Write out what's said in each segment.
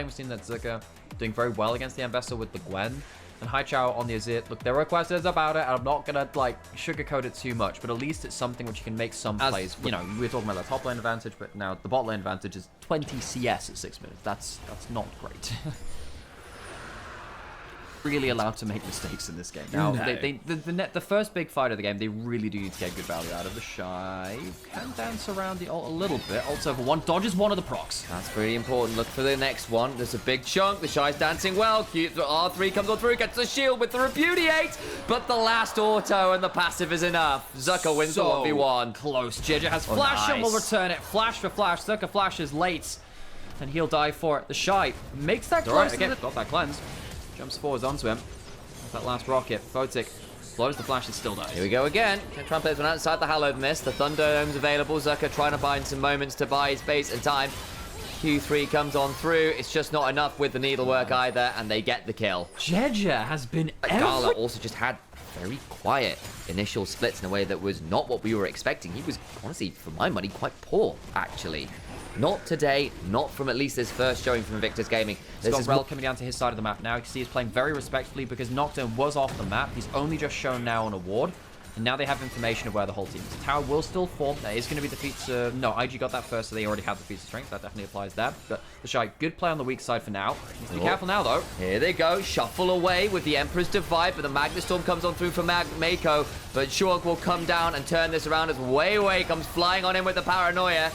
We've seen that Zuka doing very well against the Ambassador with the Gwen. And Haichao on the Azir. Look, there are questions about it, and I'm not going to, like, sugarcoat it too much, but at least it's something which you can make some plays. You know, we were talking about the top lane advantage, but now the bot lane advantage is 20 CS at 6 minutes. That's not great. Really allowed to make mistakes in this game. Now, the first big fight of the game, they really do need to get good value out of. The Shy can dance around the ult a little bit. Ult over one, dodges one of the procs. That's pretty important. Look for the next one. There's a big chunk. The Shy's dancing well. R3 comes on through, gets the shield with the Repudiate, but the last auto and the passive is enough. Zuka wins the 1v1. Close. Jeja has flash and will return it. Flash for flash. Zuka flashes late, and he'll die for it. The Shy makes that close. Right, again, got that cleanse. Jumps forwards onto him. That last rocket. Photic blows the flash and still dies. Here we go again. Can try and play this one outside the Hallowed Mist. The Thunderdome's available. Zuka trying to find some moments to buy space and time. Q3 comes on through. It's just not enough with the needlework either, and they get the kill. Jeja has been Gala also just had very quiet initial splits in a way that was not what we were expecting. He was, honestly, for my money, quite poor, actually. Not today, not from at least his first showing from Invictus Gaming. He's got Rel coming down to his side of the map now. You can see he's playing very respectfully because Nocturne was off the map. He's only just shown now on a ward. And now they have information of where the whole team is. The tower will still form. That is going to be the feats of... No, IG got that first, so they already have the feats of strength. That definitely applies there. But the Shy, good play on the weak side for now. Needs to be careful now, though. Here they go. Shuffle away with the Emperor's Divide, but the Magnustorm comes on through for Mako. But Shurg will come down and turn this around as Wei comes flying on in with the Paranoia.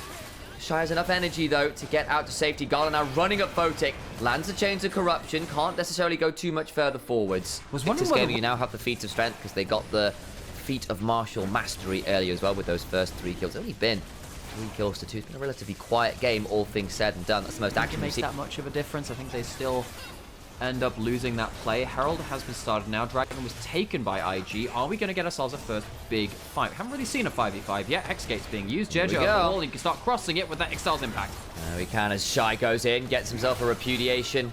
Shy has enough energy, though, to get out to safety. Gala now running at Photic. Lands the Chains of Corruption. Can't necessarily go too much further forwards. This game, you now have the Feats of Strength because they got the Feat of Martial Mastery earlier as well with those first 3 kills. It's only been 3 kills to 2. It's been a relatively quiet game, all things said and done. That's the most action we've seen. That much of a difference. I think they still end up losing that play. Herald has been started now. Dragon was taken by IG. Are we going to get ourselves a first big fight? We haven't really seen a 5v5 yet. X-Gate's being used. Jeja over the wall. You can start crossing it with that Excel's impact. There we can as Shy goes in, gets himself a Repudiation.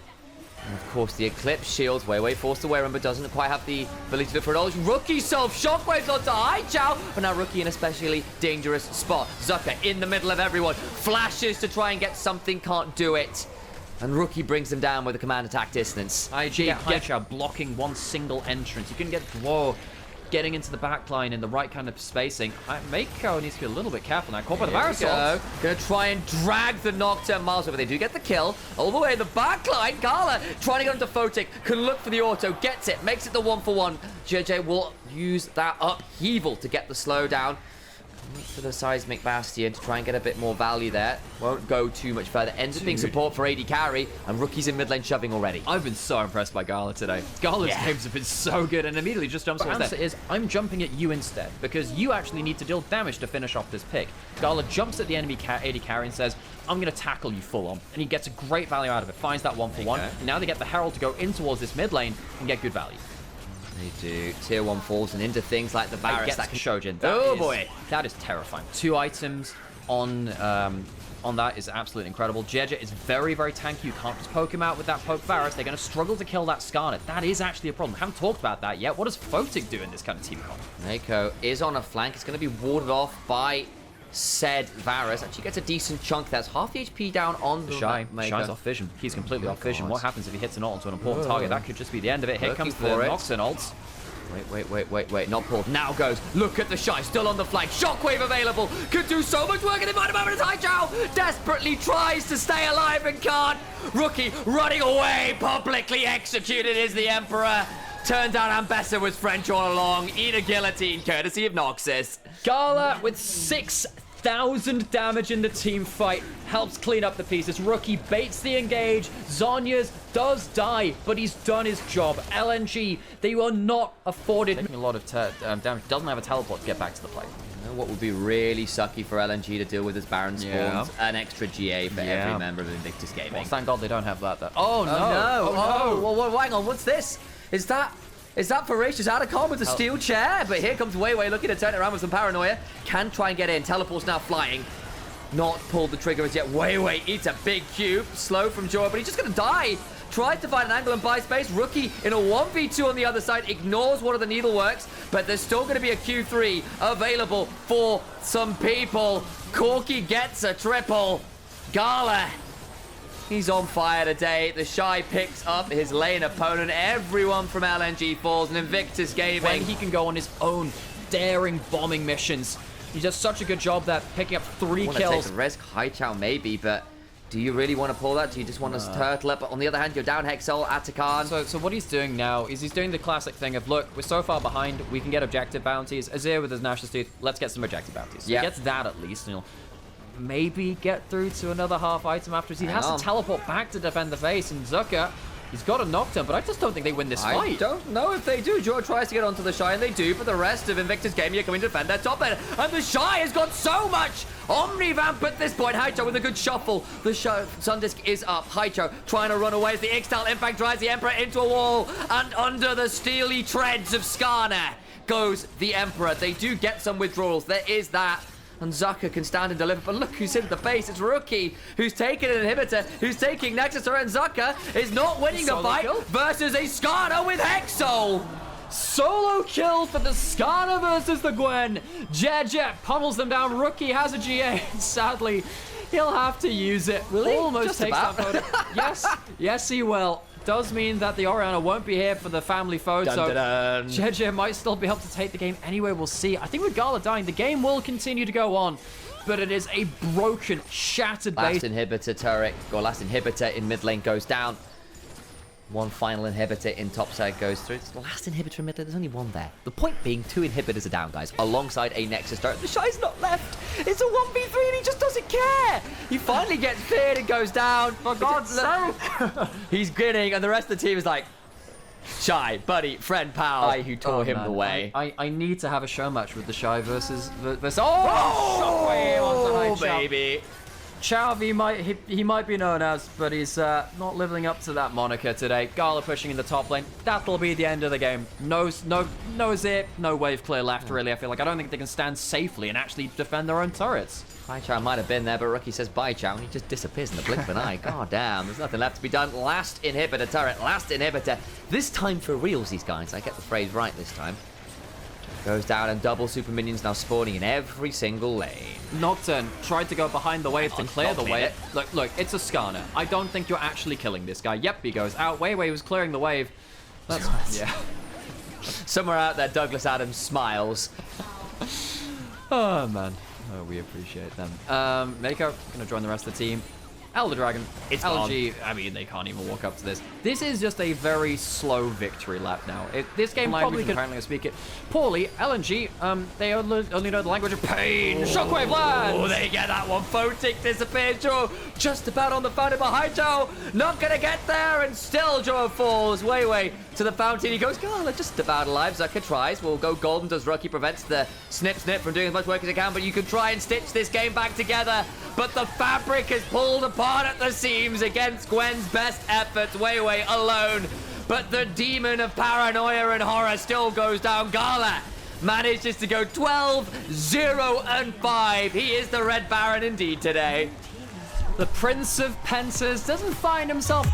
And of course, the Eclipse shields. Wei forced to wear him, but doesn't quite have the ability to do it for an ult. Rookie self shockwaves onto Haichao, but now Rookie in a especially dangerous spot. Zuka in the middle of everyone. Flashes to try and get something, can't do it. And Rookie brings them down with a command attack distance. IG Haichao blocking one single entrance. You can get Dwo getting into the backline in the right kind of spacing. Mako needs to be a little bit careful now. Caught by the Parasol. Gonna try and drag the Nocturne miles over. They do get the kill. All the way in the backline. Gala trying to get onto Photic. Can look for the auto. Gets it. Makes it the 1-for-1. JJ will use that upheaval to get the slowdown. Look for the Seismic Bastion to try and get a bit more value there. Won't go too much further. Ends up being support for AD carry, and Rookie's in mid lane shoving already. I've been so impressed by Gala today. Gala's games have been so good, and immediately just jumps towards there. I'm jumping at you instead, because you actually need to deal damage to finish off this pick. Gala jumps at the enemy AD carry and says, I'm going to tackle you full on. And he gets a great value out of it. Finds that 1-for-1. Now they get the Herald to go in towards this mid lane and get good value. They do. Tier 1 falls and into things like the Varus. That Shojin. Boy. That is terrifying. 2 items on that is absolutely incredible. Jeja is very, very tanky. You can't just poke him out with that poke Varus. They're going to struggle to kill that Skarnet. That is actually a problem. We haven't talked about that yet. What does Photic do in this kind of team comp? Mako is on a flank. It's going to be warded off by said Varus. Actually gets a decent chunk. That's half the HP down on the Shy. Shy's off vision. He's completely off vision. What happens if he hits an ult onto an important target? That could just be the end of it. Here comes the Nocturne ults. Wait, not pulled. Now goes. Look at the Shy, still on the flank. Shockwave available. Could do so much work in the moment as Haichao desperately tries to stay alive and can't. Rookie running away, publicly executed is the Emperor. Turns out Ambessa was French all along. Eat a guillotine, courtesy of Noxus. Gala with 6,000 damage in the team fight helps clean up the pieces. Rookie baits the engage. Zhonya's does die, but he's done his job. LNG, they were not afforded. Taking a lot of damage. Doesn't have a teleport to get back to the play. You know what would be really sucky for LNG to deal with as Baron spawns? An extra GA for every member of Invictus Gaming. Well, thank God they don't have that. Oh, no. Well, hang on. What's this? Is that Voracious Atacon with the steel chair? But here comes Wei looking to turn it around with some Paranoia. Can try and get in. Teleport's now flying. Not pulled the trigger as yet. Wei eats a big cube. Slow from Joa, but he's just going to die. Tried to find an angle and buy space. Rookie in a 1v2 on the other side. Ignores one of the needleworks. But there's still going to be a Q3 available for some people. Corki gets a triple. Gala He's on fire today. The Shy picks up his lane opponent. Everyone from LNG falls, and Invictus Gaming. When he can go on his own daring bombing missions. He does such a good job that picking up 3 kills. Take the risk, Haichao maybe, but do you really want to pull that? Do you just want to turtle up? But on the other hand, you're down Hexol, Atakan. So what he's doing now is he's doing the classic thing of, look, we're so far behind, we can get objective bounties. Azir with his Nash's Tooth, let's get some objective bounties. So he gets that at least, and he'll maybe get through to another half item after he has to teleport back to defend the face, and Zucker, he's got a knockdown, but I just don't think they win this fight. I don't know if they do. Jor tries to get onto the Shy, and they do, but the rest of Invictus Gaming are coming to defend their top end, and the Shy has got so much Omnivamp at this point. Haichao with a good shuffle. The Sundisk is up. Haichao trying to run away as the Ixtal impact drives the Emperor into a wall, and under the steely treads of Skarner goes the Emperor. They do get some withdrawals. There is that. And Zucker can stand and deliver, but look who's in the base. It's Rookie, who's taking an inhibitor, who's taking Nexus, and Zucker is not winning the fight versus a Skarner with Hexol. Solo kill for the Skarner versus the Gwen. Jet pummels them down. Rookie has a GA. Sadly, he'll have to use it. Will he? Almost Just takes about. that photo. Yes, he will. Does mean that the Orianna won't be here for the family photo. JJ might still be able to take the game anyway. We'll see. I think with Gala dying, the game will continue to go on, but it is a broken, shattered base. Last inhibitor turret, or last inhibitor in mid lane goes down. One final inhibitor in top side goes through. It's the last inhibitor in mid lane. There's only one there. The point being, 2 inhibitors are down, guys, alongside a Nexus turret. The Shy's not left. It's a 1v3 and he just doesn't care. He finally gets cleared and goes down. For God's sake. He's grinning, and the rest of the team is like, Shy, buddy, friend, pal, who tore him away. I need to have a show match with the Shy versus Oh, baby. Chav, he might be known as, but he's not living up to that moniker today. Gala pushing in the top lane. That'll be the end of the game. No zip, no wave clear left, really. I feel like I don't think they can stand safely and actually defend their own turrets. Haichao might have been there, but Rookie says bye, Chow, and he just disappears in the blink of an eye. God damn, there's nothing left to be done. Last inhibitor turret, last inhibitor. This time for reals, these guys. I get the phrase right this time. Goes down, and double super minions now spawning in every single lane. Nocturne tried to go behind the wave to clear the wave. Look, it's a Skarner. I don't think you're actually killing this guy. Yep, he goes out. Wei was clearing the wave. That's, yeah. Somewhere out there, Douglas Adams smiles. Oh, man. Oh, we appreciate them. Mako gonna join the rest of the team. Elder Dragon, it's LG, I mean, they can't even walk up to this. This is just a very slow victory lap now. This game probably could apparently speak it poorly. LNG, they only know the language of pain. Shockwave lands! Oh, they get that one. Photic disappears. Joe just about on the fountain behind Joe. Not gonna get there, and still Joe falls way to the fountain. He goes, God, just about alive. Zucker tries. Will go golden. Does Rookie prevents the snip from doing as much work as he can, but you can try and stitch this game back together. But the fabric is pulled apart at the seams against Gwen's best efforts. Wei alone. But the demon of paranoia and horror still goes down. Gala manages to go 12, 0, and 5. He is the Red Baron indeed today. The Prince of Pentas doesn't find himself